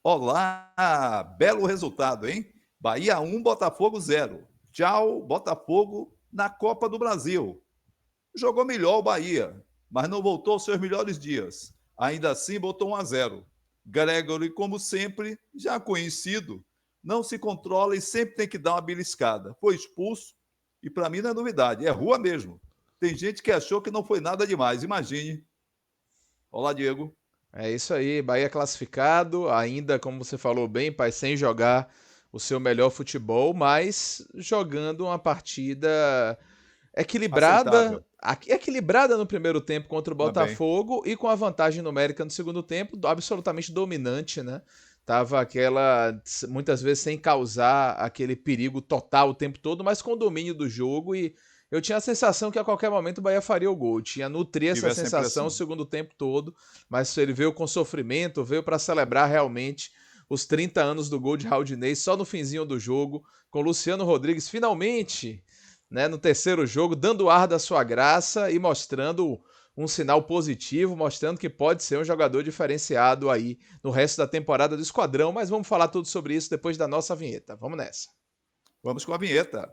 Olá, belo resultado, hein? Bahia 1, Botafogo 0. Tchau, Botafogo na Copa do Brasil. Jogou melhor o Bahia, mas não voltou aos seus melhores dias. Ainda assim, botou 1-0. Gregory, como sempre, já conhecido, não se controla e sempre tem que dar uma beliscada. Foi expulso e para mim não é novidade, é rua mesmo. Tem gente que achou que não foi nada demais, imagine. Olá, Diego. É isso aí, Bahia classificado, ainda como você falou bem, pai, sem jogar o seu melhor futebol, mas jogando uma partida equilibrada, Aceitável equilibrada no primeiro tempo contra o também. Botafogo e com a vantagem numérica no segundo tempo, absolutamente dominante, né? Tava aquela, muitas vezes sem causar aquele perigo total o tempo todo, mas com domínio do jogo e eu tinha a sensação que a qualquer momento o Bahia faria o gol. Tinha nutrir essa Tive essa sensação o impressão. segundo tempo todo, mas ele veio com sofrimento, veio para celebrar realmente os 30 anos do gol de Raudinei só no finzinho do jogo, com Luciano Rodrigues finalmente, né, no terceiro jogo, dando ar da sua graça e mostrando um sinal positivo, mostrando que pode ser um jogador diferenciado aí no resto da temporada do Esquadrão, mas vamos falar tudo sobre isso depois da nossa vinheta. Vamos nessa. Vamos com a vinheta.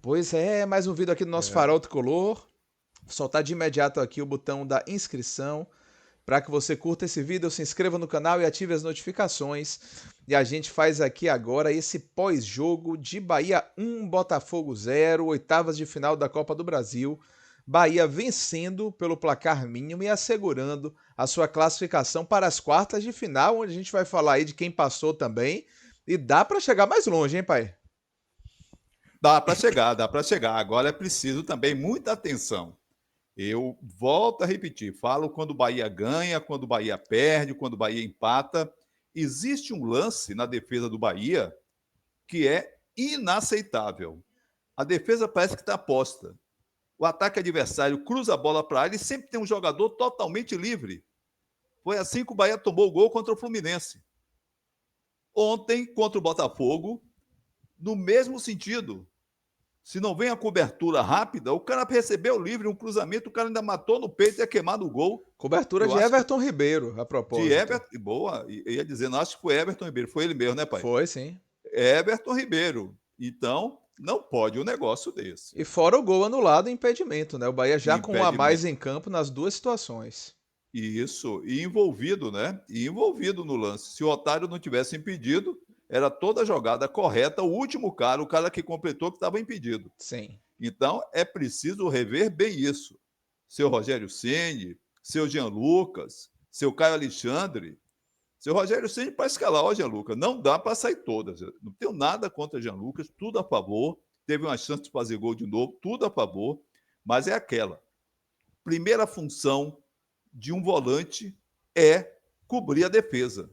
Pois é, mais um vídeo aqui do nosso Farol Tricolor. Vou soltar de imediato aqui o botão da inscrição para que você curta esse vídeo, se inscreva no canal e ative as notificações. E a gente faz aqui agora esse pós-jogo de Bahia 1, Botafogo 0, oitavas de final da Copa do Brasil. Bahia vencendo pelo placar mínimo e assegurando a sua classificação para as quartas de final, onde a gente vai falar aí de quem passou também. E dá para chegar mais longe, hein, pai? Dá para chegar, dá para chegar. Agora é preciso também muita atenção. Eu volto a repetir, falo quando o Bahia ganha, quando o Bahia perde, quando o Bahia empata. Existe um lance na defesa do Bahia que é inaceitável. A defesa parece que está posta. O ataque adversário cruza a bola para a área e sempre tem um jogador totalmente livre. Foi assim que o Bahia tomou o gol contra o Fluminense. Ontem, contra o Botafogo, no mesmo sentido. Se não vem a cobertura rápida, o cara recebeu livre um cruzamento, o cara ainda matou no peito e ia queimar no gol. Cobertura Eu de acho que Everton Ribeiro, a de propósito. Everton, boa, ia dizendo, acho que foi Everton Ribeiro, foi ele mesmo, né, pai? Foi, sim. Everton Ribeiro. Então, não pode um negócio desse. E fora o gol anulado e impedimento, né? O Bahia já com um a mais Impedimento. em campo nas duas situações. Isso, e envolvido, né? E envolvido no lance. Se o Otário não tivesse impedido, era toda a jogada correta, o último cara, o cara que completou que estava impedido. Sim. Então, é preciso rever bem isso. Seu Rogério Ceni, seu Jean Lucas, seu Caio Alexandre. Seu Rogério Ceni para escalar o Jean Lucas. Não dá para sair todas. Eu não tenho nada contra Jean Lucas, tudo a favor. Teve uma chance de fazer gol de novo, tudo a favor. Mas é aquela. Primeira função de um volante é cobrir a defesa,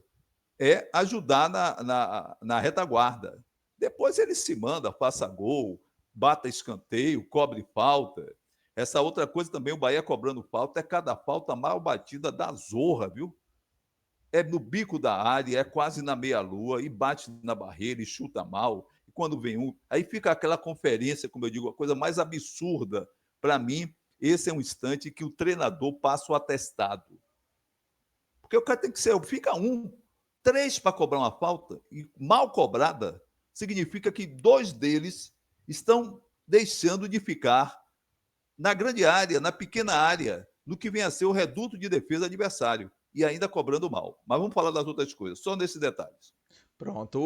é ajudar na retaguarda. Depois ele se manda, faça gol, bata escanteio, cobre falta. Essa outra coisa também, o Bahia cobrando falta, é cada falta mal batida da zorra, viu? É no bico da área, é quase na meia-lua, e bate na barreira e chuta mal. E quando vem um, aí fica aquela conferência, como eu digo, a coisa mais absurda. Para mim, esse é um instante que o treinador passa o atestado. Porque o cara tem que ser, fica um, três para cobrar uma falta, e mal cobrada, significa que dois deles estão deixando de ficar na grande área, na pequena área, no que vem a ser o reduto de defesa adversário, e ainda cobrando mal. Mas vamos falar das outras coisas, só nesses detalhes. Pronto.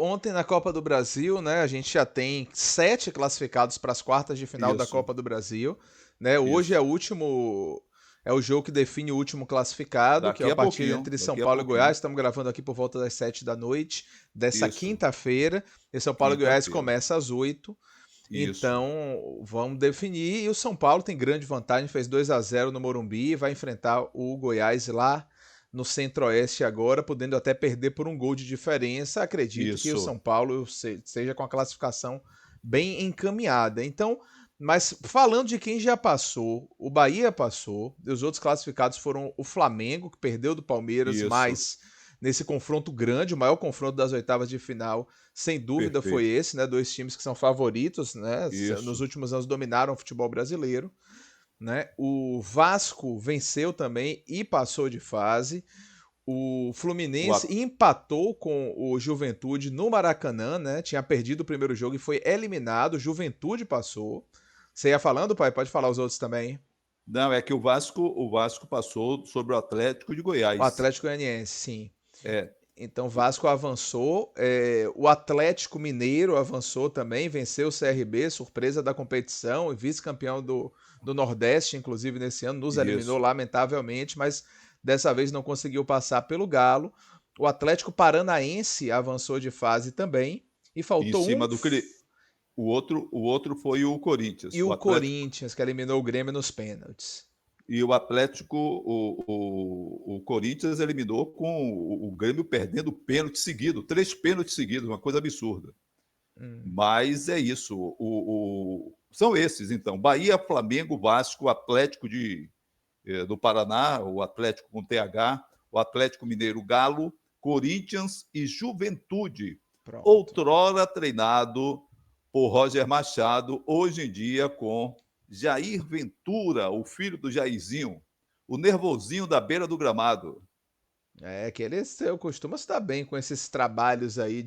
Ontem na Copa do Brasil, né, a gente já tem 7 classificados para as quartas de final da Isso, Copa do Brasil. Né? Hoje é isso. o último. É o jogo que define o último classificado, que é Daqui a a partida pouquinho, entre São daqui a Paulo e Goiás. pouquinho. Estamos gravando aqui por volta das 7 da noite dessa Isso, quinta-feira. E São Paulo e Goiás quinta-feira. começa às 8. Isso, Então, vamos definir. E o São Paulo tem grande vantagem, fez 2-0 no Morumbi e vai enfrentar o Goiás lá no Centro-Oeste agora, podendo até perder por um gol de diferença. Acredito que o São isso. Paulo seja com a classificação bem encaminhada. Então, mas falando de quem já passou, o Bahia passou, os outros classificados foram o Flamengo, que perdeu do Palmeiras, Isso. mas nesse confronto grande, o maior confronto das oitavas de final, sem dúvida foi Perfeito. esse, né? Dois times que são favoritos, né? Nos Isso. últimos anos dominaram o futebol brasileiro, né? O Vasco venceu também e passou de fase. O O, Fluminense A- empatou com o Juventude no Maracanã, né? Tinha perdido o primeiro jogo e foi eliminado. O Juventude passou. Você ia falando, pai? Pode falar os outros também. não, é que o Vasco passou sobre o Atlético de O Goiás. Atlético Goianiense, sim. É, Então o Vasco avançou. O Atlético Mineiro avançou também, venceu o CRB, surpresa da competição, e vice-campeão do Nordeste, inclusive nesse ano, nos eliminou isso. lamentavelmente, mas dessa vez não conseguiu passar pelo Galo. O Atlético Paranaense avançou de fase também. E Em faltou cima do o outro foi o e Corinthians. O o Atlético Corinthians, que eliminou o Grêmio nos pênaltis. e o Atlético, o Corinthians eliminou com o Grêmio perdendo pênalti seguido, 3 pênaltis seguidos, uma coisa absurda. Hum. Mas é isso. São esses, então. Bahia, Flamengo, Vasco, Atlético do Paraná, o Atlético com TH, o Atlético Mineiro Galo, Corinthians e Juventude. Pronto. Outrora treinado por Roger Machado, hoje em dia com Jair Ventura, o filho do Jairzinho, o nervosinho da beira do gramado. É que ele costuma se dar bem com esses trabalhos aí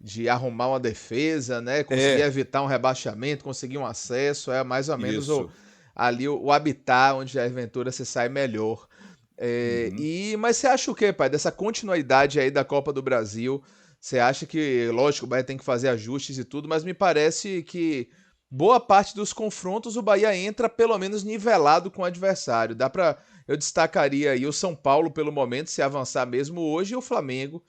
de arrumar uma defesa, né? Conseguir É, evitar um rebaixamento, conseguir um acesso, é mais ou menos isso. ali o habitat onde a aventura se sai melhor. Uhum. Mas você acha o quê, pai, dessa continuidade aí da Copa do Brasil? Você acha que, lógico, o Bahia tem que fazer ajustes e tudo, mas me parece que boa parte dos confrontos o Bahia entra pelo menos nivelado com o adversário. Eu destacaria aí o São Paulo pelo momento, se avançar mesmo hoje, e o Flamengo,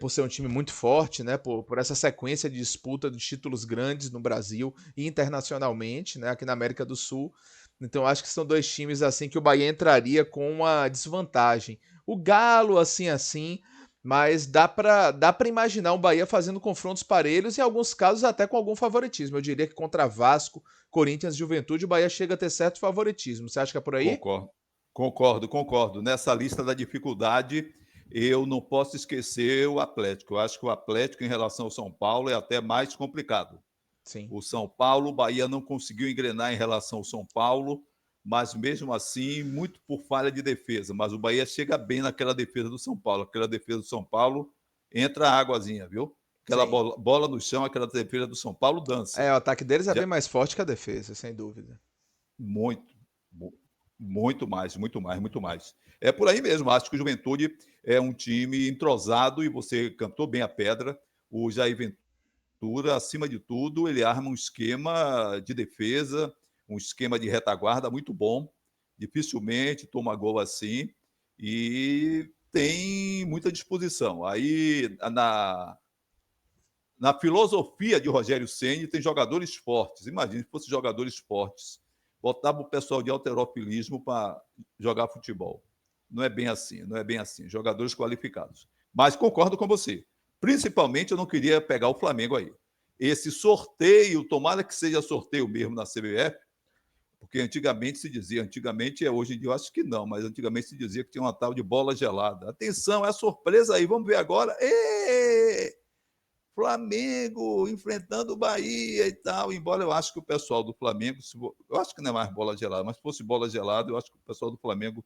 por ser um time muito forte, né? Por essa sequência de disputa de títulos grandes no Brasil e internacionalmente, né? Aqui na América do Sul. Então acho que são dois times assim que o Bahia entraria com uma desvantagem. O Galo, assim, mas dá para imaginar o Bahia fazendo confrontos parelhos, em alguns casos até com algum favoritismo. Eu diria que contra Vasco, Corinthians e Juventude, o Bahia chega a ter certo favoritismo. Você acha que é por aí? Concordo. Concordo, concordo. Nessa lista da dificuldade, eu não posso esquecer o Atlético. Eu acho que o Atlético, em relação ao São Paulo, é até mais complicado. Sim. O São Paulo, o Bahia não conseguiu engrenar em relação ao São Paulo, mas mesmo assim, muito por falha de defesa. Mas o Bahia chega bem naquela defesa do São Paulo. Aquela defesa do São Paulo entra a águazinha, viu? Aquela Sim. bola no chão, aquela defesa do São Paulo dança. O ataque deles é Já, bem mais forte que a defesa, sem dúvida. muito, muito mais, muito mais, muito mais. É por aí mesmo. Acho que o Juventude é um time entrosado e você cantou bem a pedra. O Jair Ventura, acima de tudo, ele arma um esquema de defesa, um esquema de retaguarda muito bom. Dificilmente toma gol assim e tem muita disposição. Aí na filosofia de Rogério Ceni tem jogadores fortes. Imagine se fossem jogadores fortes. Botava o pessoal de alterofilismo para jogar futebol. Não é bem assim, não é bem assim. Jogadores qualificados. Mas concordo com você. Principalmente eu não queria pegar o Flamengo aí. Esse sorteio, tomara que seja sorteio mesmo na CBF, porque antigamente se dizia, hoje em dia eu acho que não, mas antigamente se dizia que tinha uma tal de bola gelada. Atenção, é surpresa aí, vamos ver agora. Flamengo enfrentando o Bahia e tal. Embora eu acho que o pessoal do Flamengo, eu acho que não é mais bola gelada, mas se fosse bola gelada, eu acho que o pessoal do Flamengo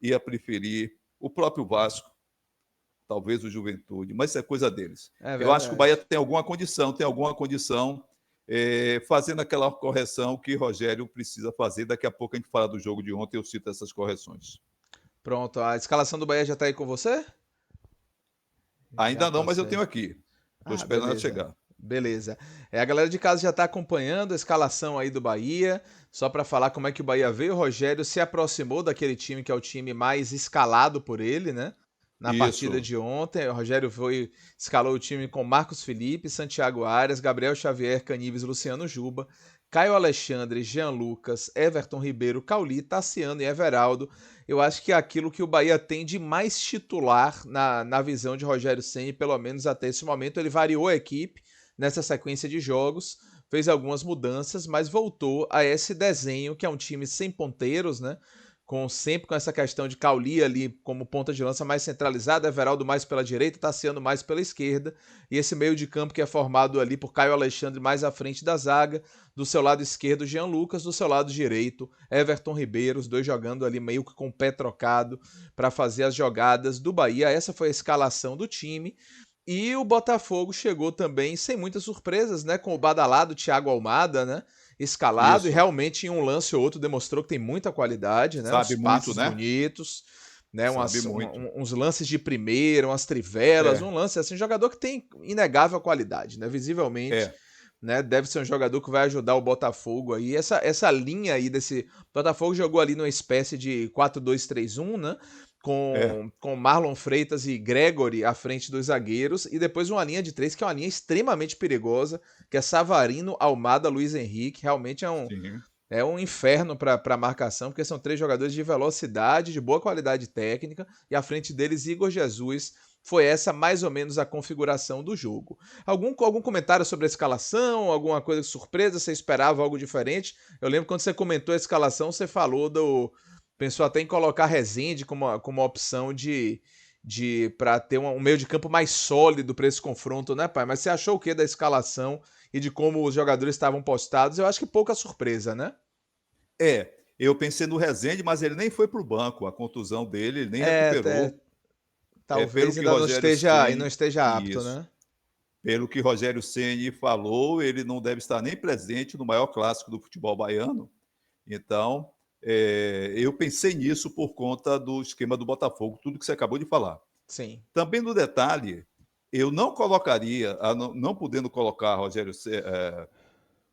ia preferir o próprio Vasco, talvez o Juventude, mas isso é coisa deles. É Eu acho que o Bahia verdade. tem alguma condição, fazendo aquela correção que Rogério precisa fazer. Daqui a pouco a gente fala do jogo de ontem, eu cito essas correções. Pronto, a escalação do Bahia já tá aí com você? Já Ainda não, mas eu passei. tenho aqui. Estou Ah, esperando ela beleza. chegar. Beleza. A galera de casa já está acompanhando a escalação aí do Bahia. Só para falar como é que o Bahia veio, o Rogério se aproximou daquele time que é o time mais escalado por ele, né? Na partida Isso. de ontem, o Rogério escalou o time com Marcos Felipe, Santiago Arias, Gabriel Xavier, Canives, Luciano Juba, Caio Alexandre, Jean Lucas, Everton Ribeiro, Cauli, Tassiano e Everaldo. Eu acho que é aquilo que o Bahia tem de mais titular na visão de Rogério Ceni, pelo menos até esse momento. Ele variou a equipe nessa sequência de jogos, fez algumas mudanças, mas voltou a esse desenho que é um time sem ponteiros, né? sempre com essa questão de Cauli ali como ponta de lança mais centralizada, Everaldo mais pela direita, Tassiano mais pela esquerda, e esse meio de campo que é formado ali por Caio Alexandre mais à frente da zaga, do seu lado esquerdo Jean Lucas, do seu lado direito Everton Ribeiro, os dois jogando ali meio que com o pé trocado para fazer as jogadas do Bahia. Essa foi a escalação do time. E o Botafogo chegou também sem muitas surpresas, né? Com o badalado Thiago Almada, né? Escalado, e Isso. realmente em um lance ou outro demonstrou que tem muita qualidade, né? Uns Sabe muito, passes né? bonitos, né? Sabe muito. Uns lances de primeira, umas trivelas, É, um lance assim, jogador que tem inegável qualidade, né? Visivelmente, é, né? Deve ser um jogador que vai ajudar o Botafogo aí. Essa linha aí desse. O Botafogo jogou ali numa espécie de 4-2-3-1, né? é. Com Marlon Freitas e Gregory à frente dos zagueiros, e depois uma linha de três, que é uma linha extremamente perigosa, que é Savarino, Almada, Luiz Henrique. Realmente Sim. é um inferno para marcação, porque são três jogadores de velocidade, de boa qualidade técnica, e à frente deles Igor Jesus. Foi essa mais ou menos a configuração do jogo. Algum comentário sobre a escalação? Alguma coisa surpresa? Você esperava algo diferente? Eu lembro quando você comentou a escalação, você falou do. Pensou até em colocar Rezende como opção de para ter um meio de campo mais sólido para esse confronto, né, pai? Mas você achou o que da escalação e de como os jogadores estavam postados? Eu acho que pouca surpresa, né? Eu pensei no Rezende, mas ele nem foi para o banco. A contusão dele, ele nem É, recuperou. Pelo talvez que ainda Rogério não Ceni, esteja apto, isso. né? Pelo que Rogério Ceni falou, ele não deve estar nem presente no maior clássico do futebol baiano. Então, eu pensei nisso por conta do esquema do Botafogo, tudo que você acabou de falar. Sim, Também no detalhe, eu não colocaria, não podendo colocar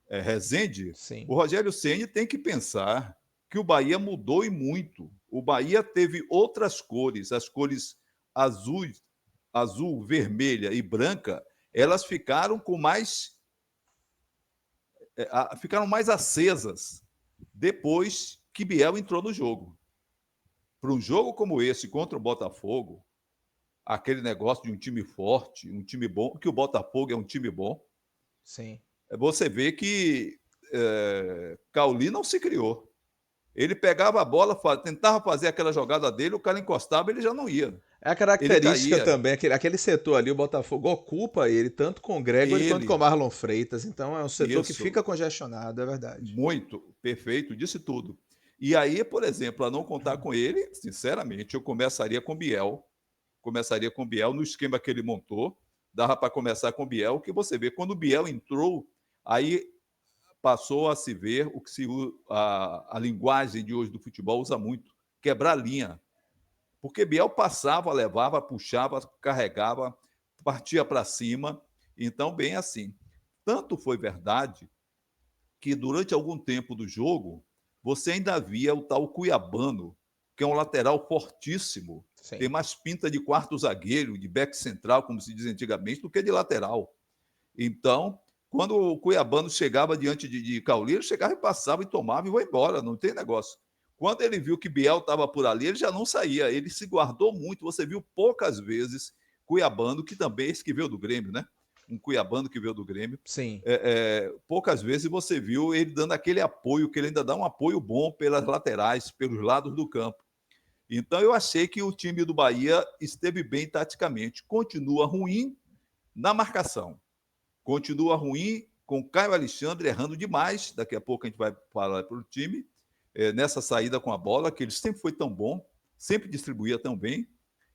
Rezende, sim, o Rogério Ceni tem que pensar que o Bahia mudou e muito. O Bahia teve outras cores, as cores azul, azul, vermelha e branca, elas ficaram mais acesas depois que Biel entrou no jogo. Para um jogo como esse contra o Botafogo, aquele negócio de um time forte, um time bom, que o Botafogo é um time bom, sim. você vê que Cauli não se criou. Ele pegava a bola, tentava fazer aquela jogada dele, o cara encostava, ele já não ia. É a Ele característica caía. também, aquele setor ali, o Botafogo ocupa ele, tanto com o Gregory quanto com o Ele, Marlon Freitas. Então é um setor que isso, fica congestionado, é verdade. muito perfeito, disse tudo. E aí, por exemplo, a não contar com ele, sinceramente, eu começaria com Biel. Começaria com Biel no esquema que ele montou. Dava para começar com Biel, que você vê, quando o Biel entrou, aí passou a se ver o que a linguagem de hoje do futebol usa muito, quebrar linha. Porque Biel passava, levava, puxava, carregava, partia para cima. Então, bem assim. Tanto foi verdade que durante algum tempo do jogo, você ainda via o tal Cuiabano, que é um lateral fortíssimo, tem Sim. mais pinta de quarto zagueiro, de back central, como se diz antigamente, do que de lateral. Então, quando o Cuiabano chegava diante de Cauli, ele chegava e passava e tomava e foi embora, não tem negócio. Quando ele viu que Biel estava por ali, ele já não saía, ele se guardou muito. Você viu poucas vezes Cuiabano, que também esse que veio do Grêmio, né? Um Cuiabano que veio do Grêmio. Sim. Poucas vezes você viu ele dando aquele apoio, que ele ainda dá um apoio bom pelas laterais, pelos lados do campo. Então eu achei que o time do Bahia esteve bem taticamente. Continua ruim na marcação. Continua ruim com Caio Alexandre errando demais. Daqui a pouco a gente vai falar para o time. Nessa saída com a bola, que ele sempre foi tão bom, sempre distribuía tão bem.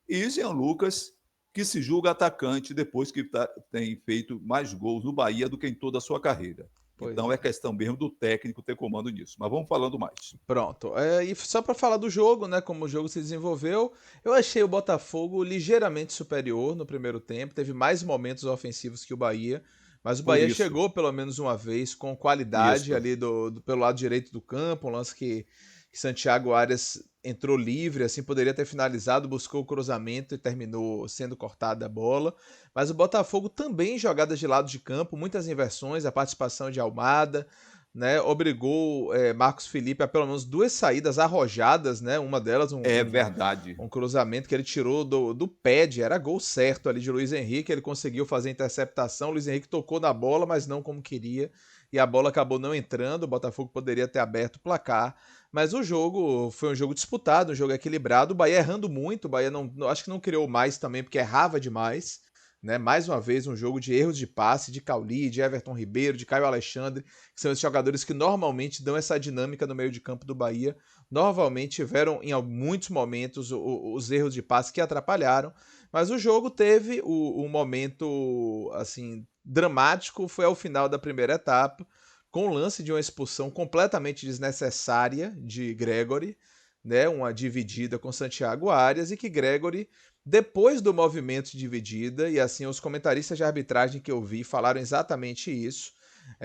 E Jean Lucas, que se julga atacante depois que tem feito mais gols no Bahia do que em toda a sua carreira. Pois Então é é. questão mesmo do técnico ter comando nisso. Mas vamos falando mais. Pronto. E só para falar do jogo, né, como o jogo se desenvolveu, eu achei o Botafogo ligeiramente superior no primeiro tempo, teve mais momentos ofensivos que o Bahia, mas o Por Bahia isso, chegou pelo menos uma vez com qualidade isso. ali pelo lado direito do campo, um lance que Santiago Arias entrou livre, assim poderia ter finalizado, buscou o cruzamento e terminou sendo cortada a bola. Mas o Botafogo também jogadas de lado de campo, muitas inversões, a participação de Almada, né, obrigou Marcos Felipe a pelo menos duas saídas arrojadas, né, uma delas É verdade. um cruzamento que ele tirou do pad, era gol certo ali de Luiz Henrique, ele conseguiu fazer a interceptação, Luiz Henrique tocou na bola, mas não como queria, e a bola acabou não entrando, o Botafogo poderia ter aberto o placar, Mas o jogo foi um jogo disputado, um jogo equilibrado, o Bahia errando muito, o Bahia acho que não criou mais também, porque errava demais, né? Mais uma vez, um jogo de erros de passe, de Cauli, de Everton Ribeiro, de Caio Alexandre, que são esses jogadores que normalmente dão essa dinâmica no meio de campo do Bahia. Normalmente tiveram, em muitos momentos, os erros de passe que atrapalharam, mas o jogo teve o momento, assim, dramático, foi ao final da primeira etapa, com o lance de uma expulsão completamente desnecessária de Gregory, né, uma dividida com Santiago Arias, e que Gregory, depois do movimento de dividida, e assim os comentaristas de arbitragem que eu vi falaram exatamente isso,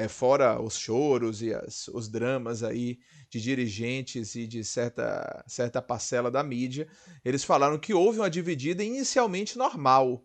fora os choros e os dramas aí de dirigentes e de certa parcela da mídia, eles falaram que houve uma dividida inicialmente normal,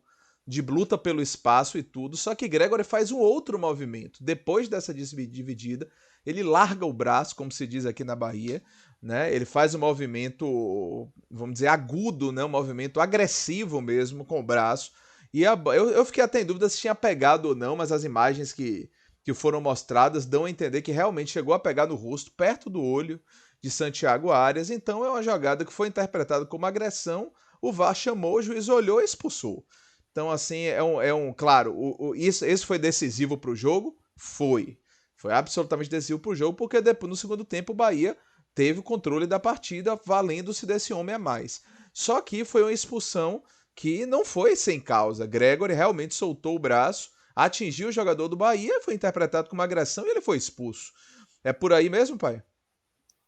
de luta pelo espaço e tudo, só que Gregory faz um outro movimento. Depois dessa dividida, ele larga o braço, como se diz aqui na Bahia, né? Ele faz um movimento, vamos dizer, agudo, né? Um movimento agressivo mesmo com o braço. E eu fiquei até em dúvida se tinha pegado ou não, mas as imagens que foram mostradas dão a entender que realmente chegou a pegar no rosto, perto do olho de Santiago Arias. Então é uma jogada que foi interpretada como agressão. O VAR chamou, o juiz olhou e expulsou. Então, assim, claro, esse foi decisivo para o jogo? Foi. Foi absolutamente decisivo para o jogo, porque depois, no segundo tempo, o Bahia teve o controle da partida, valendo-se desse homem a mais. Só que foi uma expulsão que não foi sem causa. Gregory realmente soltou o braço, atingiu o jogador do Bahia, foi interpretado como agressão e ele foi expulso. É por aí mesmo, pai?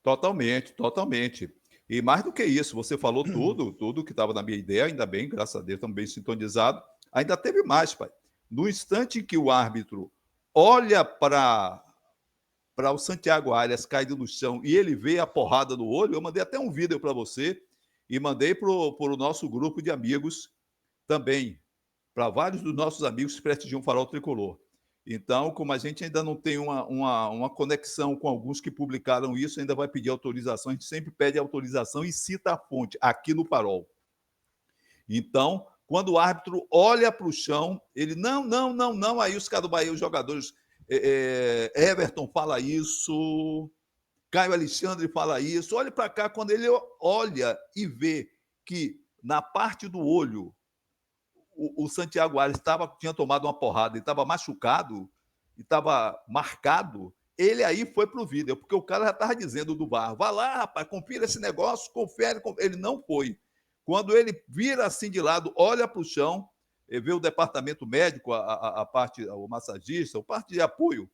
Totalmente, totalmente. E mais do que isso, você falou tudo que estava na minha ideia, ainda bem, graças a Deus, estamos bem sintonizados. Ainda teve mais, pai. No instante em que o árbitro olha para o Santiago Arias caído no chão e ele vê a porrada no olho, eu mandei até um vídeo para você e mandei para o nosso grupo de amigos também, para vários dos nossos amigos que prestigiam o Farol Tricolor. Então, como a gente ainda não tem uma conexão com alguns que publicaram isso, ainda vai pedir autorização. A gente sempre pede autorização e cita a fonte aqui no Farol. Então, quando o árbitro olha para o chão, ele não, não, não, não. Aí os caras do Bahia, os jogadores, Everton fala isso, Caio Alexandre fala isso. Olha para cá, quando ele olha e vê que na parte do olho o Santiago Arias tinha tomado uma porrada e estava machucado, e estava marcado, ele aí foi pro vídeo, porque o cara já estava dizendo do VAR, vai lá, rapaz, confira esse negócio, confere. Ele não foi. Quando ele vira assim de lado, olha para o chão, vê o departamento médico, a parte, o massagista, a parte de apoio,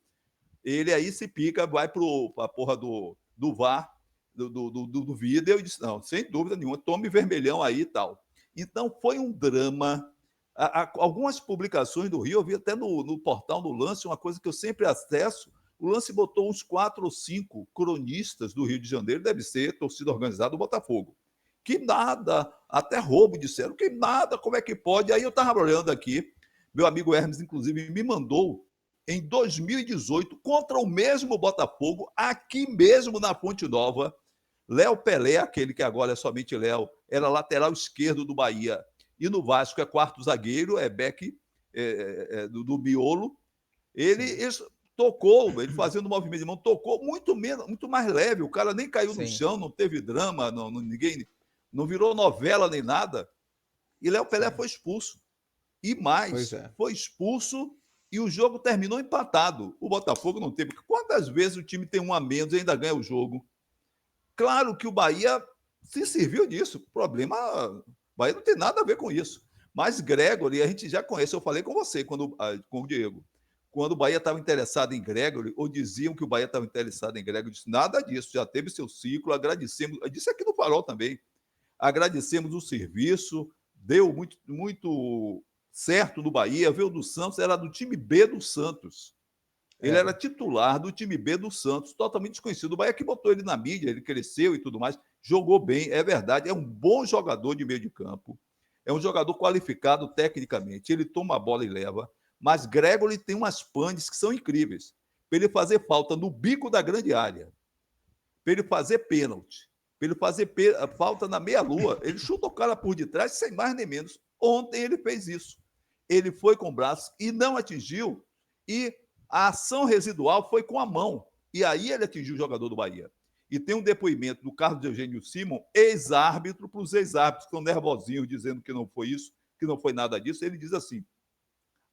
ele aí se pica, vai para a porra do VAR, do vídeo, e disse, não, sem dúvida nenhuma, tome vermelhão aí e tal. Então foi um drama. Algumas publicações do Rio, eu vi até no portal do Lance, uma coisa que eu sempre acesso, o Lance botou uns 4 ou 5 cronistas do Rio de Janeiro, deve ser torcida organizada do Botafogo. Que nada, até roubo disseram, que nada, como é que pode? Aí eu estava olhando aqui, meu amigo Hermes, inclusive, me mandou em 2018, contra o mesmo Botafogo, aqui mesmo na Fonte Nova, Léo Pelé, aquele que agora é somente Léo, era lateral esquerdo do Bahia, e no Vasco é quarto zagueiro, é back do miolo. Ele tocou, ele fazendo movimento de mão, tocou muito menos, muito mais leve. O cara nem caiu no chão, não teve drama, ninguém não virou novela nem nada. E Léo Pelé foi expulso. E mais, foi expulso e o jogo terminou empatado. O Botafogo não teve. Quantas vezes o time tem um a menos e ainda ganha o jogo? Claro que o Bahia se serviu disso. O problema, o Bahia não tem nada a ver com isso. Mas Gregory, a gente já conhece, eu falei com você, com o Diego. Quando o Bahia estava interessado em Gregory, ou diziam que o Bahia estava interessado em Gregory, disse, nada disso, já teve seu ciclo, agradecemos. Eu disse aqui no Farol também. Agradecemos o serviço, deu muito, muito certo no Bahia, veio do Santos, era do time B do Santos. Ele era titular do time B do Santos, totalmente desconhecido. O Bahia que botou ele na mídia, ele cresceu e tudo mais, jogou bem, é verdade, é um bom jogador de meio de campo, é um jogador qualificado tecnicamente, ele toma a bola e leva, mas Gregory tem umas panes que são incríveis. Para ele fazer falta no bico da grande área, para ele fazer pênalti, para ele fazer falta na meia-lua, ele chuta o cara por detrás, sem mais nem menos. Ontem ele fez isso. Ele foi com o braço e não atingiu, e a ação residual foi com a mão. E aí ele atingiu o jogador do Bahia. E tem um depoimento do Carlos Eugênio Simon, ex-árbitro, para os ex-árbitros que estão nervosinhos, dizendo que não foi isso, que não foi nada disso. Ele diz assim: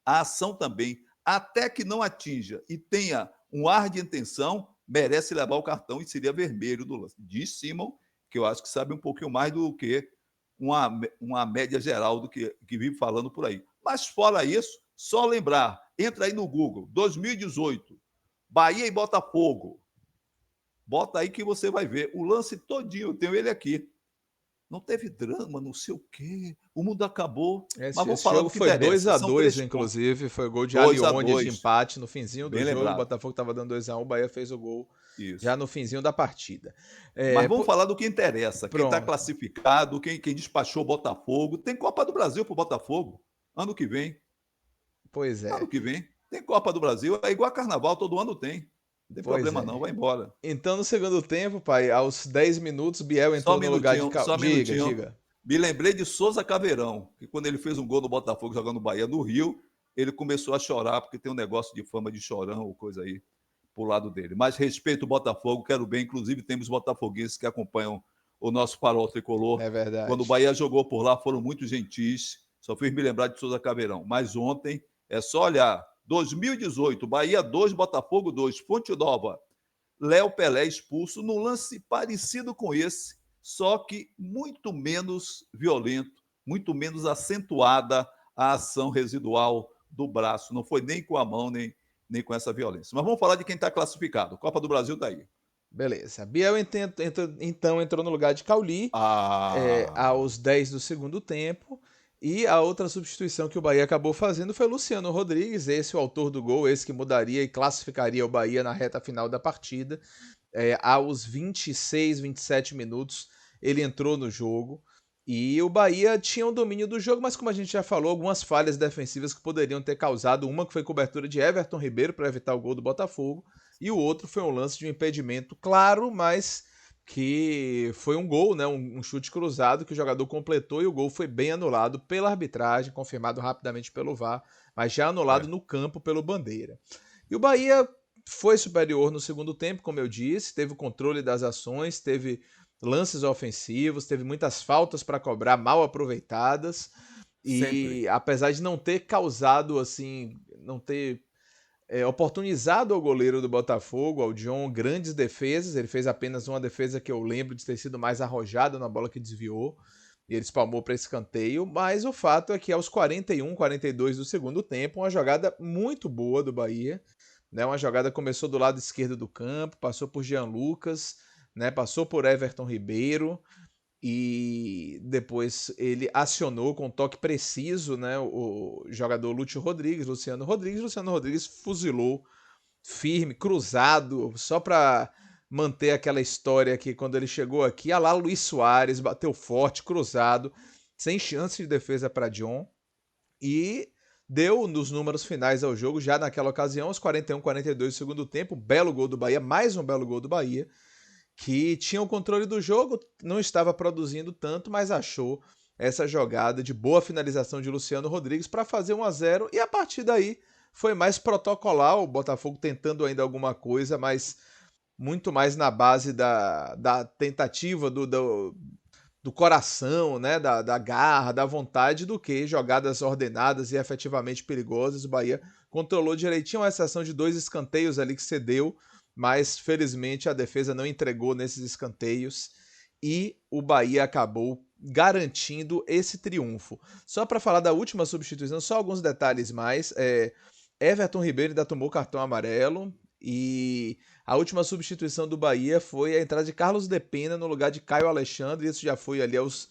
a ação também, até que não atinja e tenha um ar de intenção, merece levar o cartão e seria vermelho do lance. Diz Simon, que eu acho que sabe um pouquinho mais do que uma média geral do que vive falando por aí. Mas fora isso, só lembrar, entra aí no Google, 2018, Bahia e Botafogo. Bota aí que você vai ver. O lance todinho, eu tenho ele aqui. Não teve drama, não sei o quê. O mundo acabou. Mas vamos Esse falar jogo do que foi interessa. São 2-2, 3 pontos. inclusive. Foi gol de 2 a Alione de 2. empate no finzinho do Bem jogo. O lembrado. Botafogo estava dando 2-1, o Bahia fez o gol já Isso. no finzinho da partida. Mas vamos falar do que interessa. Quem está Pronto. classificado, quem despachou o Botafogo. Tem Copa do Brasil para o Botafogo. Ano que vem. Pois é. Ano que vem. Tem Copa do Brasil. É igual a Carnaval, todo ano tem. Não tem Pois problema é. não, vai embora. Então, no segundo tempo, pai, aos 10 minutos, Biel Só um entrou no lugar de... minutinho, só um Diga, minutinho. diga. Me lembrei de Souza Caveirão, que quando ele fez um gol no Botafogo jogando Bahia no Rio, ele começou a chorar, porque tem um negócio de fama de chorão ou coisa aí pro lado dele. Mas respeito o Botafogo, quero bem. Inclusive, temos botafoguenses que acompanham o nosso farol tricolor. É Quando o verdade. Bahia jogou por lá, foram muito gentis. Só fiz me lembrar de Souza Caveirão. Mas ontem, é só olhar. 2018, Bahia 2, Botafogo 2, Fonte Nova. Léo Pelé expulso num lance parecido com esse, só que muito menos violento, muito menos acentuada a ação residual do braço. Não foi nem com a mão, nem com essa violência. Mas vamos falar de quem está classificado. Copa do Brasil está aí. Beleza. Biel então entrou no lugar de Cauli aos 10 do segundo tempo. E a outra substituição que o Bahia acabou fazendo foi Luciano Rodrigues, esse o autor do gol, esse que mudaria e classificaria o Bahia na reta final da partida. Aos 26, 27 minutos, ele entrou no jogo. E o Bahia tinha o domínio do jogo, mas como a gente já falou, algumas falhas defensivas que poderiam ter causado. Uma que foi cobertura de Everton Ribeiro para evitar o gol do Botafogo. E o outro foi um lance de um impedimento claro, mas que foi um gol, né? Um chute cruzado que o jogador completou e o gol foi bem anulado pela arbitragem, confirmado rapidamente pelo VAR, mas já anulado no campo pelo Bandeira. E o Bahia foi superior no segundo tempo, como eu disse, teve o controle das ações, teve lances ofensivos, teve muitas faltas para cobrar mal aproveitadas. E apesar de não ter causado, assim, não ter oportunizado ao goleiro do Botafogo, ao John, grandes defesas. Ele fez apenas uma defesa que eu lembro de ter sido mais arrojada na bola que desviou. E ele espalmou para escanteio. Mas o fato é que aos 41, 42 do segundo tempo, uma jogada muito boa do Bahia. Né? Uma jogada começou do lado esquerdo do campo, passou por Jean Lucas, né? Passou por Everton Ribeiro. E depois ele acionou com um toque preciso, né, o jogador Luciano Rodrigues fuzilou firme, cruzado, só para manter aquela história que quando ele chegou aqui, lá Luiz Soares bateu forte, cruzado, sem chance de defesa para John, e deu nos números finais ao jogo, já naquela ocasião, aos 41, 42 do segundo tempo, belo gol do Bahia, mais um belo gol do Bahia, que tinha o controle do jogo, não estava produzindo tanto, mas achou essa jogada de boa finalização de Luciano Rodrigues para fazer 1-0 e a partir daí foi mais protocolar, o Botafogo tentando ainda alguma coisa, mas muito mais na base da tentativa do coração, né, da garra, da vontade, do que jogadas ordenadas e efetivamente perigosas. O Bahia controlou direitinho, a exceção de 2 escanteios ali que cedeu, mas felizmente a defesa não entregou nesses escanteios e o Bahia acabou garantindo esse triunfo. Só para falar da última substituição, só alguns detalhes mais. Everton Ribeiro ainda tomou cartão amarelo e a última substituição do Bahia foi a entrada de Carlos De Pena no lugar de Caio Alexandre. Isso já foi ali aos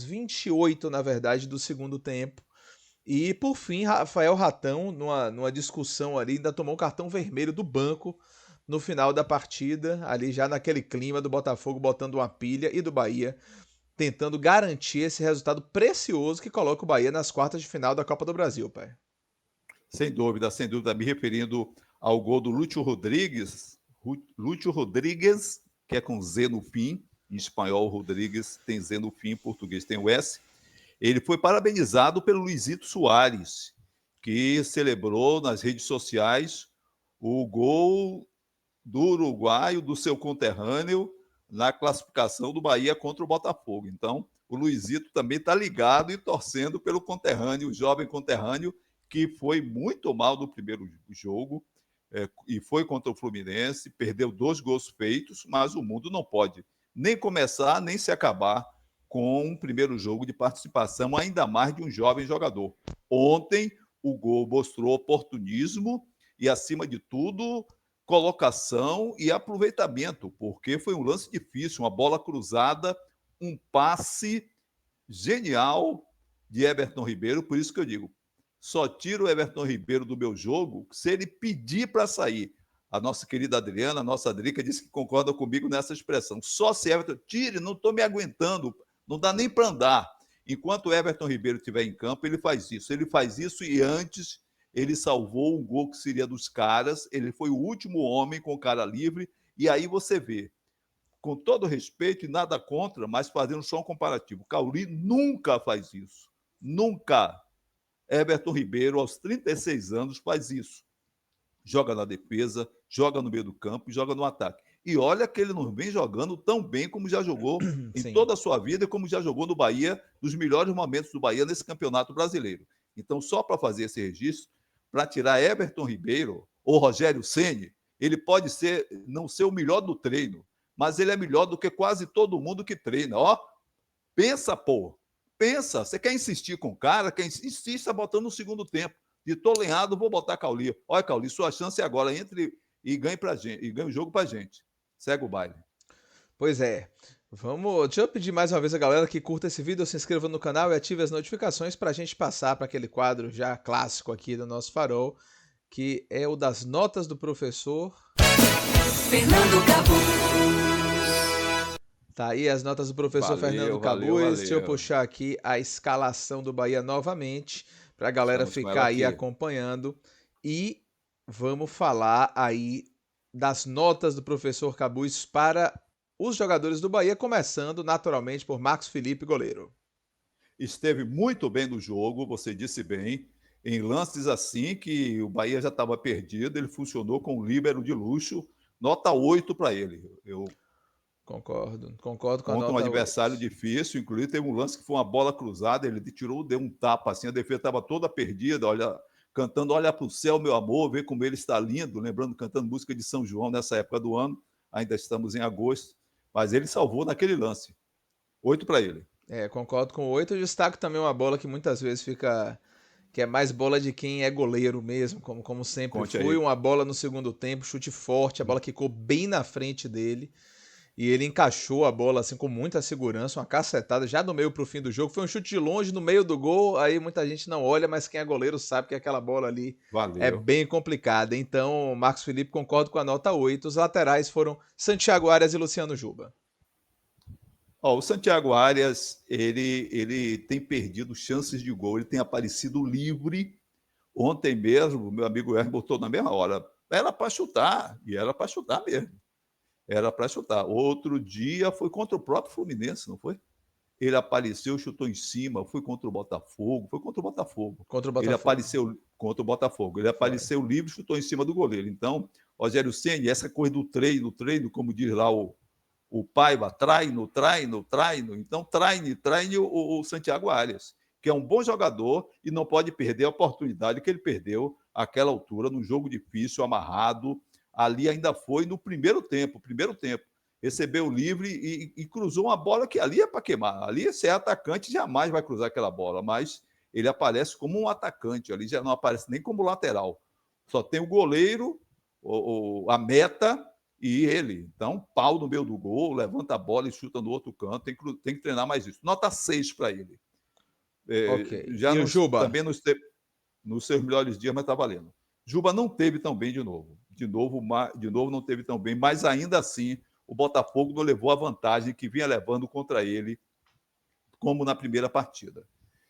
28, na verdade, do segundo tempo. E, por fim, Rafael Ratão, numa discussão ali, ainda tomou um cartão vermelho do banco no final da partida, ali já naquele clima do Botafogo botando uma pilha e do Bahia tentando garantir esse resultado precioso que coloca o Bahia nas quartas de final da Copa do Brasil, pai. Sem dúvida, me referindo ao gol do Lúcio Rodrigues, que é com Z no fim, em espanhol Rodrigues tem Z no fim, em português tem o S. Ele foi parabenizado pelo Luizito Soares, que celebrou nas redes sociais o gol do uruguaio, do seu conterrâneo, na classificação do Bahia contra o Botafogo. Então, o Luizito também está ligado e torcendo pelo conterrâneo, o jovem conterrâneo, que foi muito mal no primeiro jogo, e foi contra o Fluminense, perdeu 2 gols feitos, mas o mundo não pode nem começar, nem se acabar com um primeiro jogo de participação, ainda mais de um jovem jogador. Ontem, o gol mostrou oportunismo e, acima de tudo, colocação e aproveitamento, porque foi um lance difícil, uma bola cruzada, um passe genial de Everton Ribeiro. Por isso que eu digo, só tiro o Everton Ribeiro do meu jogo se ele pedir para sair. A nossa querida Adriana, a nossa Adrica, disse que concorda comigo nessa expressão. Só se Everton... Tire, não estou me aguentando, não dá nem para andar. Enquanto o Everton Ribeiro estiver em campo, ele faz isso. Ele faz isso e antes ele salvou um gol que seria dos caras. Ele foi o último homem com o cara livre. E aí você vê, com todo respeito e nada contra, mas fazendo só um comparativo. Cauli nunca faz isso. Nunca. Everton Ribeiro, aos 36 anos, faz isso. Joga na defesa, joga no meio do campo e joga no ataque. E olha que ele não vem jogando tão bem como já jogou em Sim. toda a sua vida e como já jogou no Bahia, nos melhores momentos do Bahia nesse campeonato brasileiro. Então, só para fazer esse registro, para tirar Everton Ribeiro ou Rogério Ceni, ele pode não ser o melhor do treino, mas ele é melhor do que quase todo mundo que treina. Ó, pensa, pô. Pensa. Você quer insistir com o cara? Insista botando no segundo tempo. De tô lenhado, vou botar Cauli. Olha, Cauli, sua chance é agora. Entre e ganhe pra gente. E ganhe o jogo pra gente. Segue o baile. Pois é. Vamos. Deixa eu pedir mais uma vez a galera que curta esse vídeo, se inscreva no canal e ative as notificações para a gente passar para aquele quadro já clássico aqui do nosso Farol, que é o das notas do professor Fernando Cabuz. Tá aí as notas do professor Fernando Valeu, valeu, Cabuz. Deixa eu valeu. puxar aqui a escalação do Bahia novamente, para a galera Estamos com ela ficar aí aqui. acompanhando. E vamos falar aí das notas do professor Cabuz para os jogadores do Bahia, começando naturalmente por Marcos Felipe, goleiro. Esteve muito bem no jogo, você disse bem. Em lances assim que o Bahia já estava perdido, ele funcionou com um líbero de luxo. Nota 8 para ele. Eu Concordo com a contra um nota adversário 8. difícil, inclusive teve um lance que foi uma bola cruzada, ele tirou, deu um tapa assim, a defesa estava toda perdida, olha, cantando Olha para o céu, meu amor, vê como ele está lindo, lembrando, cantando música de São João nessa época do ano, ainda estamos em agosto, mas ele salvou naquele lance. 8 para ele. Concordo com o 8. Eu destaco também uma bola que muitas vezes fica. Que é mais bola de quem é goleiro mesmo, como sempre Conte foi. aí. Uma bola no segundo tempo, chute forte, a bola quicou bem na frente dele. E ele encaixou a bola assim com muita segurança, uma cacetada já do meio pro fim do jogo. Foi um chute de longe, no meio do gol. Aí muita gente não olha, mas quem é goleiro sabe que aquela bola ali é Valeu. bem complicada. Então, Marcos Felipe, concordo com a nota 8. Os laterais foram Santiago Arias e Luciano Juba. Ó, o Santiago Arias, ele tem perdido chances de gol, ele tem aparecido livre. Ontem mesmo, meu amigo Hermes botou na mesma hora. Era para chutar, e era para chutar mesmo. Era para chutar. Outro dia foi contra o próprio Fluminense, não foi? Ele apareceu, chutou em cima, foi contra o Botafogo, foi contra o Botafogo. Contra o Ele Botafogo. apareceu contra o Botafogo, ele Foi. apareceu livre, chutou em cima do goleiro. Então, Rogério Ceni, essa coisa do treino, como diz lá o Paiva, treino. Então, treine o Santiago Arias, que é um bom jogador e não pode perder a oportunidade que ele perdeu àquela altura, num jogo difícil, amarrado. Ali ainda foi no primeiro tempo. Recebeu livre e cruzou uma bola que ali é para queimar. Ali, se é atacante, jamais vai cruzar aquela bola, mas ele aparece como um atacante, ali já não aparece nem como lateral. Só tem o goleiro, a meta e ele. Então, pau no meio do gol, levanta a bola e chuta no outro canto. Tem que treinar mais isso. Nota 6 para ele. Ok. Já E o Juba? também nos seus melhores dias, mas está valendo. Juba não teve tão bem de novo. De novo não teve tão bem, mas ainda assim o Botafogo não levou a vantagem que vinha levando contra ele, como na primeira partida.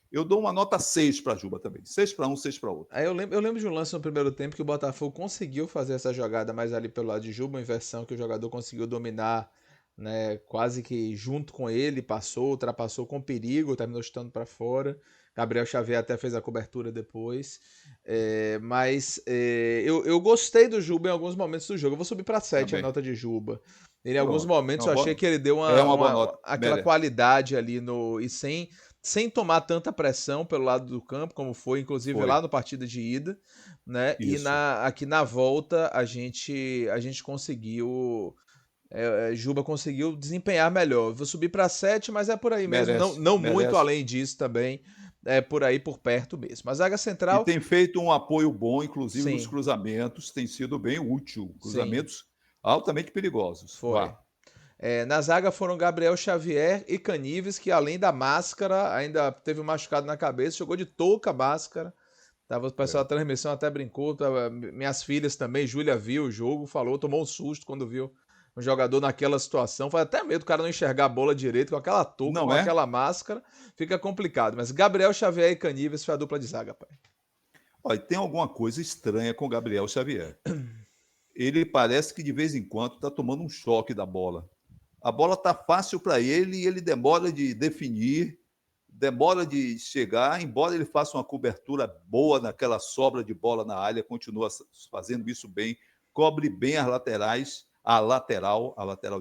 Eu dou uma nota 6 para Juba também. 6 para um, 6 para outro. Aí eu lembro de um lance no primeiro tempo que o Botafogo conseguiu fazer essa jogada mais ali pelo lado de Juba, uma inversão que o jogador conseguiu dominar, né, quase que junto com ele, passou, ultrapassou com perigo, terminou chutando para fora. Gabriel Xavier até fez a cobertura depois. Eu gostei do Juba em alguns momentos do jogo. Eu vou subir para 7 a também. nota de Juba. Ele, em alguns Pronto. momentos eu achei que ele deu É uma boa nota. aquela Merece. qualidade ali no. E sem tomar tanta pressão pelo lado do campo, como foi, inclusive, Foi. lá no partida de ida, né? E Isso. aqui na volta a gente conseguiu. Juba conseguiu desempenhar melhor. Vou subir para 7, mas é por aí mesmo. Não, Merece. não muito Merece. além disso também. É por aí por perto mesmo. A zaga E central, tem feito um apoio bom, inclusive nos sim, cruzamentos, tem sido bem útil. sim, Cruzamentos altamente perigosos. foi. Vá. Na zaga foram Gabriel Xavier e Canives, que além da máscara, ainda teve um machucado na cabeça, jogou de touca a máscara. O pessoal É. da transmissão até brincou. Minhas filhas também, Júlia viu o jogo, falou, tomou um susto quando viu um jogador naquela situação. Foi até medo do cara não enxergar a bola direito, com aquela touca, com Não é? aquela máscara, fica complicado. Mas Gabriel Xavier e Canives foi a dupla de zaga, pai. Olha, tem alguma coisa estranha com o Gabriel Xavier. Ele parece que de vez em quando está tomando um choque da bola. A bola está fácil para ele e ele demora de definir, demora de chegar, embora ele faça uma cobertura boa naquela sobra de bola na área, continua fazendo isso bem, cobre bem as laterais, a lateral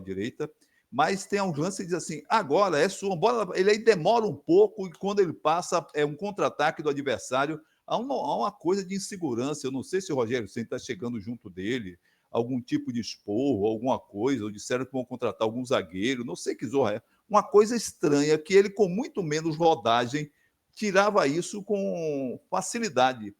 direita, mas tem um lance que diz assim, agora é sua bola, ele aí demora um pouco e quando ele passa é um contra-ataque do adversário, há uma coisa de insegurança, eu não sei se o Rogério Ceni está chegando junto dele, algum tipo de esporro, alguma coisa, ou disseram que vão contratar algum zagueiro, não sei que zorra é. Uma coisa estranha que ele, com muito menos rodagem, tirava isso com facilidade.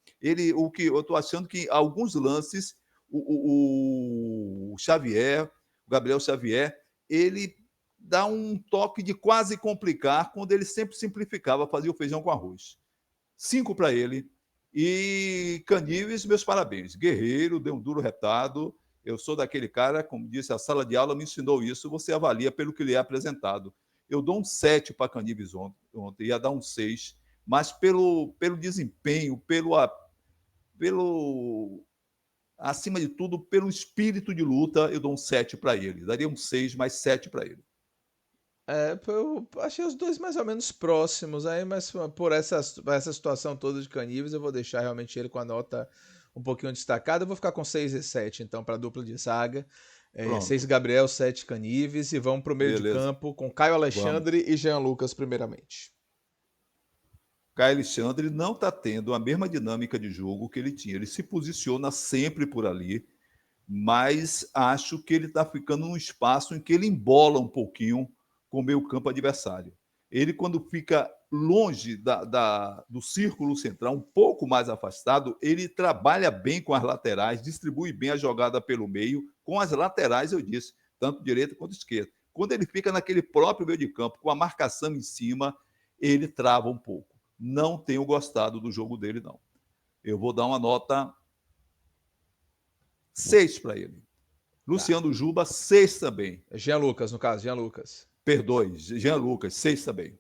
O que eu estou achando que alguns lances, o Xavier, o Gabriel Xavier, ele dá um toque de quase complicar quando ele sempre simplificava, fazia o feijão com arroz. 5 para ele. E Canives, meus parabéns. Guerreiro, deu um duro retado. Eu sou daquele cara, como disse, a sala de aula me ensinou isso. Você avalia pelo que lhe é apresentado. Eu dou um 7 para Canives ontem, ia dar um 6, mas pelo desempenho, pelo acima de tudo, pelo espírito de luta, eu dou um 7 para ele. Daria um 6, mais 7 para ele. Eu achei os dois mais ou menos próximos aí, mas por essa situação toda de Canives, eu vou deixar realmente ele com a nota um pouquinho destacada. Eu vou ficar com 6 e 7, então, para a dupla de zaga. 6 Pronto. Gabriel, 7 Canives, e vamos para o meio de Beleza. campo com Caio Vamos. Alexandre e Jean Lucas, primeiramente. Caio Alexandre não está tendo a mesma dinâmica de jogo que ele tinha. Ele se posiciona sempre por ali, mas acho que ele está ficando num espaço em que ele embola um pouquinho com o meio campo adversário. Ele, quando fica longe do círculo central, um pouco mais afastado, ele trabalha bem com as laterais, distribui bem a jogada pelo meio, com as laterais, eu disse, tanto direita quanto esquerda. Quando ele fica naquele próprio meio de campo, com a marcação em cima, ele trava um pouco. Não tenho gostado do jogo dele, não. Eu vou dar uma nota 6 para ele. Tá. Luciano Juba, 6 também. Jean Lucas, no caso, Jean Lucas. Perdoe, Jean Lucas, 6 também.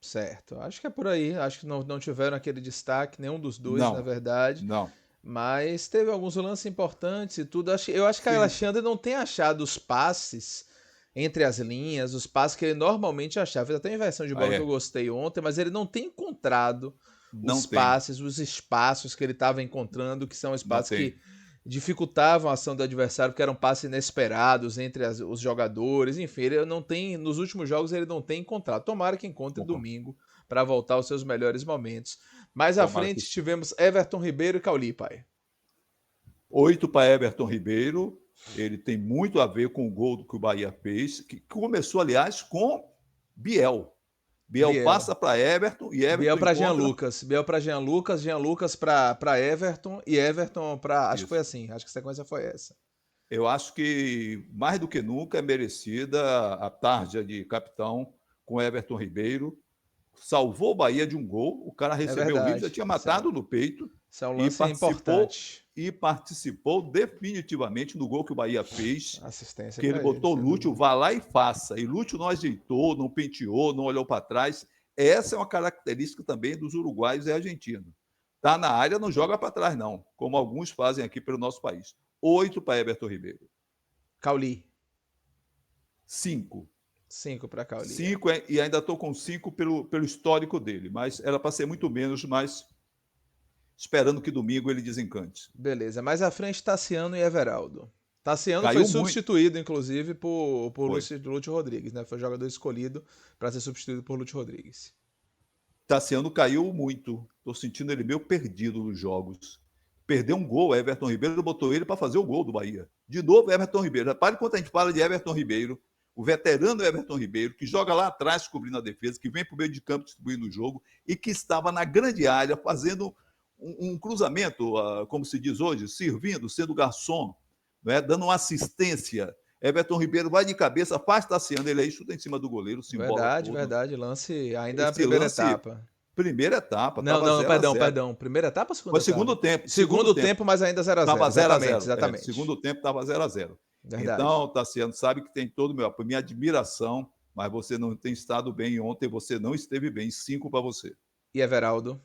Certo. Acho que é por aí. Acho que não tiveram aquele destaque, nenhum dos dois, na Não, verdade. não. Mas teve alguns lances importantes e tudo. Eu acho que a Sim. Alexandre não tem achado os passes entre as linhas, os passes que ele normalmente achava. Fez até uma inversão de bola que eu gostei ontem, mas ele não tem encontrado Não os tem, passes, os espaços que ele estava encontrando, que são não espaços tem. que dificultavam a ação do adversário, porque eram passes inesperados entre os jogadores. Enfim, ele não tem, nos últimos jogos ele não tem encontrado. Tomara que encontre domingo para voltar aos seus melhores momentos. Mais à Tomara que frente tivemos Everton Ribeiro e Cauli, pai. 8 para Everton Ribeiro. Ele tem muito a ver com o gol que o Bahia fez, que começou, aliás, com Biel. Biel Biel. passa para Everton e Biel Everton para Jean encontra. Lucas. Biel para Jean Lucas. Jean Lucas para Everton. E Everton para. Acho que foi Isso. assim. Acho que a sequência foi essa. Eu acho que mais do que nunca é merecida a tarja de capitão com Everton Ribeiro. Salvou o Bahia de um gol. O cara É recebeu o Rio, já verdade. tinha matado no peito Esse é um e lance importante. participou definitivamente no gol que o Bahia fez. Assistência Que ele para ele, botou o sem Lúcio, dúvida. vá lá e faça. E Lúcio não ajeitou, não penteou, não olhou para trás. Essa é uma característica também dos uruguaios e argentinos. Tá na área, não joga para trás, não, como alguns fazem aqui pelo nosso país. 8 para Everton Ribeiro. Cauli. 5. 5 para Cauli. 5, e ainda estou com 5 pelo histórico dele, mas era para ser muito menos, mas esperando que domingo ele desencante. Beleza, mais à frente Tassiano e Everaldo. Tassiano Caiu foi muito. substituído, inclusive, por Foi. Lúcio Rodrigues, né? Foi o jogador escolhido para ser substituído por Lúcio Rodrigues. Tassiano caiu muito. Estou sentindo ele meio perdido nos jogos. Perdeu um gol, Everton Ribeiro botou ele para fazer o gol do Bahia. De novo, Everton Ribeiro. Repare quando a gente fala de Everton Ribeiro, o veterano Everton Ribeiro, que joga lá atrás cobrindo a defesa, que vem para o meio de campo distribuindo o jogo e que estava na grande área fazendo um cruzamento, como se diz hoje, servindo, sendo garçom, né, dando uma assistência. Everton Ribeiro vai de cabeça, faz Tassiano, ele aí chuta em cima do goleiro, se embola todo. Verdade, lance ainda na Esse primeira lance, etapa. primeira etapa, Não, estava 0 a 0. perdão. Primeira etapa ou segunda Foi etapa? segundo tempo. Segundo tempo, mas ainda 0 a 0. Estava 0 a 0. Exatamente. Segundo tempo estava 0 a 0. Verdade. Então, Tassiano, sabe que tem todo a minha admiração, mas você não tem estado bem ontem, você não esteve bem. 5 para você. E Everaldo?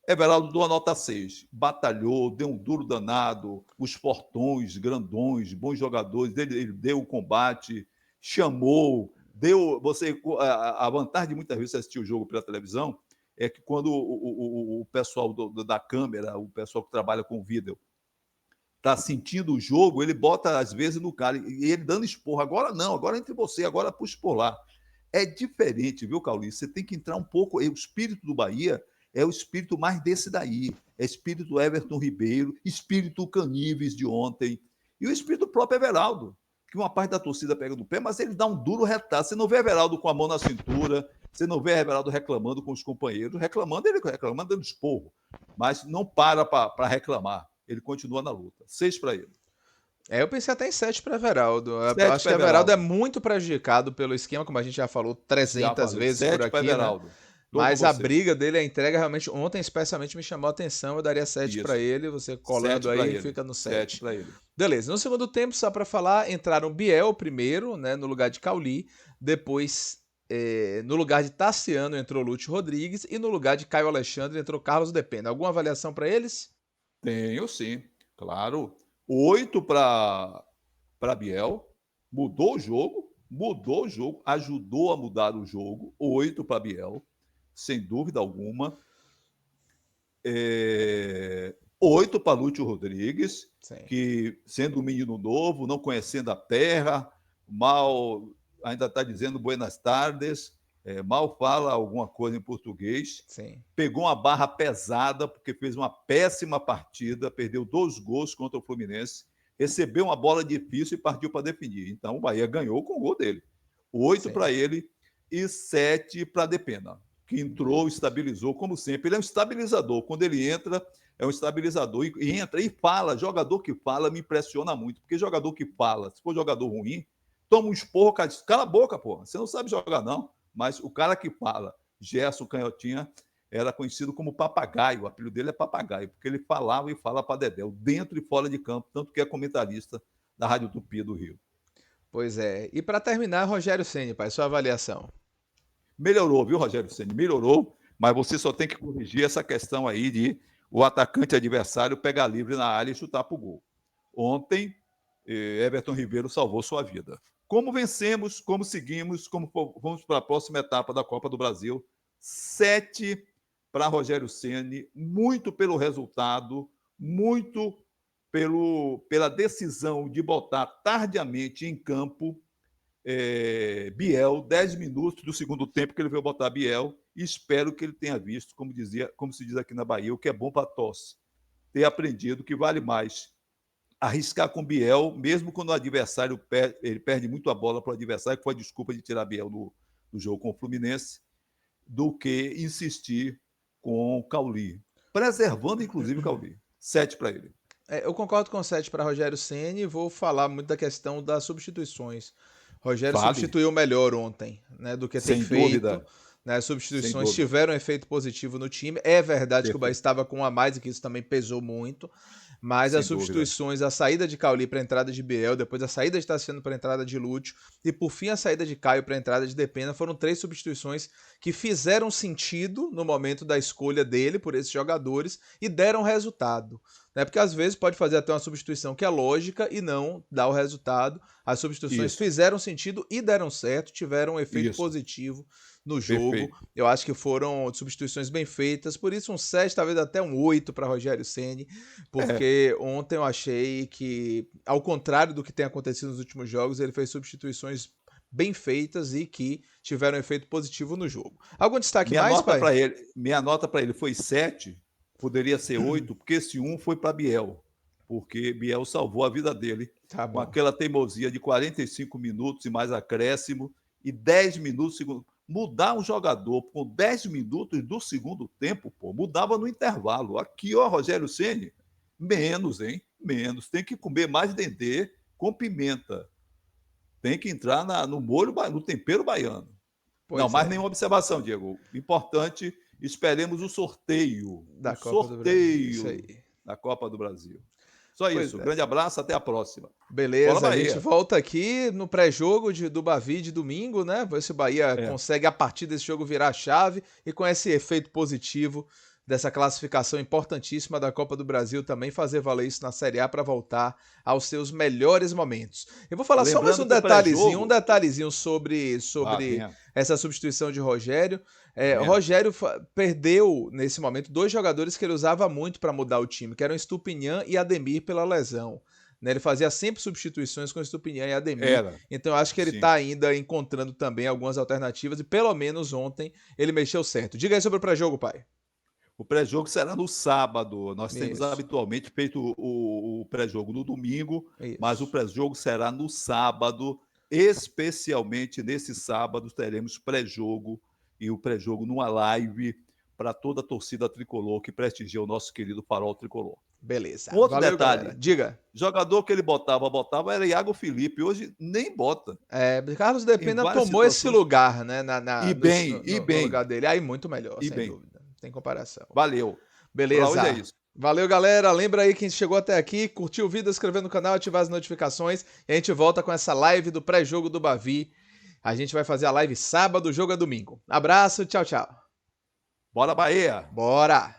Everaldo deu a nota 6. Batalhou, deu um duro danado, os portões, grandões, bons jogadores, ele deu o combate, chamou, deu. A vantagem de muitas vezes você assistir o jogo pela televisão é que quando o pessoal da câmera, o pessoal que trabalha com vídeo, está sentindo o jogo, ele bota às vezes no cara, e ele dando esporro. Agora não, agora entre você, agora puxa por lá. É diferente, viu, Caulinho? Você tem que entrar um pouco. O espírito do Bahia é o espírito mais desse daí. É espírito do Everton Ribeiro, espírito Canives de ontem, e o espírito do próprio Everaldo, que uma parte da torcida pega no pé, mas ele dá um duro retrato. Você não vê Everaldo com a mão na cintura, você não vê Everaldo reclamando com os companheiros, ele reclamando dando esporro, mas não para reclamar. Ele continua na luta. 6 para ele. Eu pensei até em 7 para Everaldo. Eu 7 acho que para Everaldo é Everaldo. muito prejudicado pelo esquema, como a gente já falou 300 vezes por 7 para aqui, né? Everaldo. Tô Mas com a você. briga dele, a entrega, realmente, ontem especialmente me chamou a atenção. Eu daria 7 Isso. para ele. Você 7 colando pra aí, ele. fica no 7 7. para ele. Beleza. No segundo tempo, só para falar, entraram Biel primeiro, né, no lugar de Cauli. Depois, no lugar de Tassiano, entrou Lúcio Rodrigues. E no lugar de Caio Alexandre, entrou Carlos Depena. Alguma avaliação para eles? Tenho sim, claro. 8 para Biel. Mudou o jogo, ajudou a mudar o jogo. 8 para Biel, sem dúvida alguma. 8 para Lúcio Rodrigues, Sim. que sendo um menino novo, não conhecendo a terra, mal ainda está dizendo buenas tardes, mal fala alguma coisa em português. Sim. Pegou uma barra pesada, porque fez uma péssima partida, perdeu 2 gols contra o Fluminense, recebeu uma bola difícil e partiu para definir. Então o Bahia ganhou com o gol dele. 8 para ele e 7 para Depena, que entrou, estabilizou, como sempre. Ele é um estabilizador. Quando ele entra, é um estabilizador. E entra e fala. Jogador que fala me impressiona muito, porque jogador que fala, se for jogador ruim, toma um esporro, cala a boca, porra. Você não sabe jogar, não. Mas o cara que fala, Gerson Canhotinha, era conhecido como papagaio. O apelido dele é papagaio, porque ele falava e fala para Dedéu, dentro e fora de campo, tanto que é comentarista da Rádio Tupi do Rio. Pois é. E para terminar, Rogério Ceni, pai, sua avaliação. Melhorou, viu, Rogério Ceni? Melhorou, mas você só tem que corrigir essa questão aí de o atacante adversário pegar livre na área e chutar para o gol. Ontem, Everton Ribeiro salvou sua vida. Como vencemos, como seguimos, como vamos para a próxima etapa da Copa do Brasil. 7 para Rogério Ceni, muito pelo resultado, muito pela decisão de botar tardiamente em campo Biel, 10 minutos do segundo tempo que ele veio botar Biel, e espero que ele tenha visto, como se diz aqui na Bahia, o que é bom para a tosse. Ter aprendido que vale mais arriscar com Biel, mesmo quando o adversário ele perde muito a bola para o adversário, que foi a desculpa de tirar Biel no jogo com o Fluminense, do que insistir com o Cauli, preservando inclusive o Cauli. 7 para ele. Eu concordo com 7 para Rogério Ceni e vou falar muito da questão das substituições. Rogério substituiu melhor ontem, né, do que tem feito. Dúvida. Né, as substituições tiveram um efeito positivo no time. É verdade que o Bahia estava com um a mais e que isso também pesou muito. Mas Sem as dúvida. substituições, a saída de Cauli para a entrada de Biel, depois a saída de Tassiano para a entrada de Lúcio e por fim a saída de Caio para a entrada de Depena foram 3 substituições que fizeram sentido no momento da escolha dele por esses jogadores e deram resultado. Né? Porque às vezes pode fazer até uma substituição que é lógica e não dá o resultado. As substituições Isso. fizeram sentido e deram certo, tiveram um efeito Isso. positivo no jogo. Perfeito. Eu acho que foram substituições bem feitas, por isso um 7, talvez até um 8 para Rogério Ceni, porque ontem eu achei que, ao contrário do que tem acontecido nos últimos jogos, ele fez substituições bem feitas e que tiveram um efeito positivo no jogo. Algum destaque Minha mais, nota pai? para ele, minha nota para ele foi 7, poderia ser 8, porque esse 1 foi para Biel, porque Biel salvou a vida dele Tá com bom. aquela teimosia de 45 minutos e mais acréscimo e 10 minutos. Mudar um jogador com 10 minutos do segundo tempo, pô, mudava no intervalo. Aqui, ó, Rogério Ceni, menos, hein? Menos. Tem que comer mais dendê com pimenta. Tem que entrar no molho, no tempero baiano. Pois Não, mais é. nenhuma observação, Diego. Importante, esperemos o sorteio. Da o Copa do Brasil. Isso sorteio aí. da Copa do Brasil. Só Pois isso. é. Grande abraço, até a próxima. Beleza, Bola a gente Bahia. volta aqui no pré-jogo do Bavi de domingo, né? Ver se o Bahia consegue, a partir desse jogo, virar a chave e com esse efeito positivo dessa classificação importantíssima da Copa do Brasil também fazer valer isso na Série A para voltar aos seus melhores momentos. Eu vou falar só mais Lembrando que o um detalhezinho sobre venha. essa substituição de Rogério. Venha. Rogério perdeu, nesse momento, 2 jogadores que ele usava muito para mudar o time, que eram Estupinhan e Ademir pela lesão. Né? Ele fazia sempre substituições com Estupinhan e Ademir. Então eu acho que ele está ainda encontrando também algumas alternativas e pelo menos ontem ele mexeu certo. Diga aí sobre o pré-jogo, pai. O pré-jogo será no sábado. Nós temos Isso. habitualmente feito o pré-jogo no domingo, Isso. mas o pré-jogo será no sábado. Especialmente nesse sábado teremos pré-jogo e o pré-jogo numa live para toda a torcida tricolor que prestigia o nosso querido Farol Tricolor. Beleza. Outro Valeu, detalhe. Galera. Diga. Jogador que ele botava era Iago Felipe. Hoje nem bota. Carlos Depena tomou situações. esse lugar, né? No lugar dele. Aí muito melhor, sem dúvida. Não tem comparação. Valeu. Beleza. Pra hoje é isso. Valeu, galera. Lembra aí quem chegou até aqui, curtiu o vídeo, inscrever no canal, ativar as notificações. E a gente volta com essa live do pré-jogo do Bavi. A gente vai fazer a live sábado, o jogo é domingo. Abraço, tchau, tchau. Bora, Bahia! Bora!